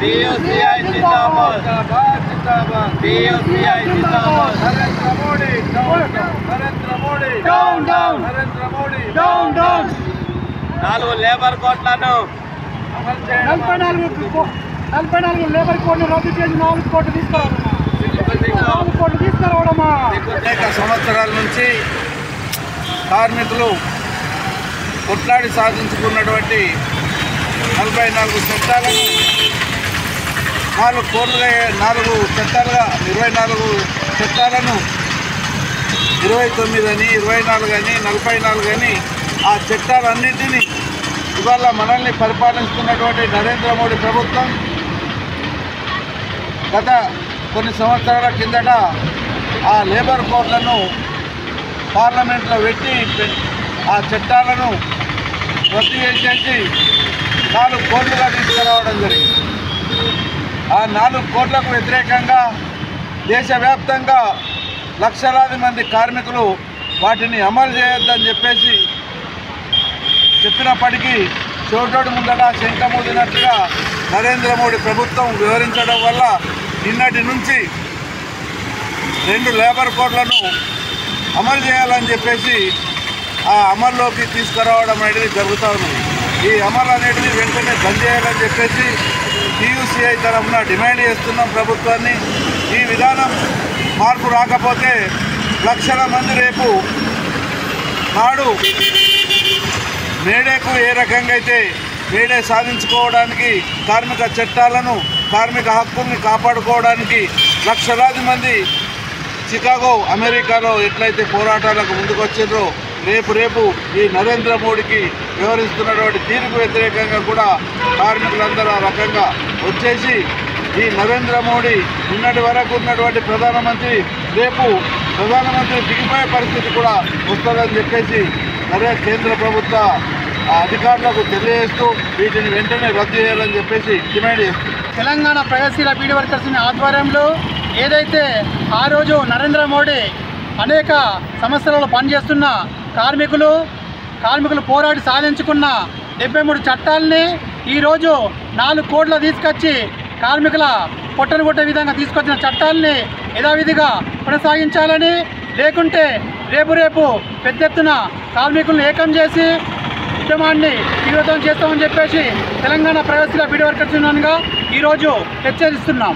DUCI जिंदाबाद, DUCI जिंदाबाद। Narendra Modi Narendra Modi down down Narendra Modi down down 4 labour కోట్లను 44 లేబర్ కోడ్లు రద్దు చేసి 4 కోట్లు తీసుకురావడమా అనేక సంవత్సరాల నుంచి కార్మికులు కొట్లాడి సాధించుకున్నటువంటి 44 చట్టాలను 4 చట్టాలుగా 24 చట్టాలను 29 అని 24 అని 44 అని ఆ చట్టాలన్నింటినీ ఇవాళ మనల్ని పరిపాలిస్తున్నటువంటి నరేంద్ర మోడీ ప్రభుత్వం గత కొన్ని సంవత్సరాల కిందట ఆ లేబర్ కోడ్లను పార్లమెంట్లో పెట్టి ఆ చట్టాలను రద్దు చేసేసి 4 కోట్లుగా తీసుకురావడం జరిగింది। ఆ 4 కోట్లకు వ్యతిరేకంగా దేశవ్యాప్తంగా లక్షలాది మంది కార్మికులు వాటిని అమలు చేయొద్దని చెప్పేసి చెప్పినప్పటికీ చోటోడు ముందట శంఖమూదినట్టుగా నరేంద్ర మోడీ ప్రభుత్వం వివరించడం వల్ల నిన్నటి నుంచి 2 లేబర్ కోడ్లను అమలు చేయాలని చెప్పేసి ఆ అమల్లోకి తీసుకురావడం అనేది జరుగుతూ ఉంది। ఈ అమలు అనేది వెంటనే బంద్ చేయాలని చెప్పేసి DUCI తరఫున డిమాండ్ చేస్తున్నాం ప్రభుత్వాన్ని। ఈ విధానం మార్పు రాకపోతే లక్షల మంది రేపు నాడు మేడేకు ఏ రకంగా అయితే మేడే సాధించుకోవడానికి కార్మిక చట్టాలను కార్మిక హక్కుల్ని కాపాడుకోవడానికి లక్షలాది మంది చికాగో అమెరికాలో ఎట్లయితే పోరాటాలకు ముందుకొచ్చిండ్రో రేపు ఈ నరేంద్ర మోడీకి వ్యవహరిస్తున్నటువంటి తీరుకు వ్యతిరేకంగా కూడా కార్మికులందరూ ఆ రకంగా వచ్చేసి ఈ నరేంద్ర మోడీ నిన్నటి వరకు ఉన్నటువంటి ప్రధానమంత్రి రేపు ప్రధానమంత్రి దిగిపోయే పరిస్థితి కూడా వస్తుందని చెప్పేసి కేంద్ర ప్రభుత్వ అధికారులకు తెలియజేస్తూ వీటిని వెంటనే రద్దు చేయాలని చెప్పేసి డిమాండ్ చేస్తుంది। తెలంగాణ ప్రగతిశీల బీడీ వర్కర్స్ ఆధ్వర్యంలో ఏదైతే ఆ రోజు నరేంద్ర మోడీ అనేక సమస్యలలో పనిచేస్తున్న కార్మికులు పోరాడి సాధించుకున్న 73 చట్టాలని ఈరోజు 4 కోట్ల తీసుకొచ్చి కార్మికుల పొట్టను కొట్టే విధంగా తీసుకొచ్చిన చట్టాలని యథావిధిగా కొనసాగించాలని, లేకుంటే రేపు పెద్ద ఎత్తున కార్మికులను ఏకం చేసి ఉద్యమాన్ని తీవ్రతం చేస్తామని చెప్పేసి తెలంగాణ ప్రగతిశీల బీడీ వర్కర్స్ యూనియన్గా ఈరోజు హెచ్చరిస్తున్నాం।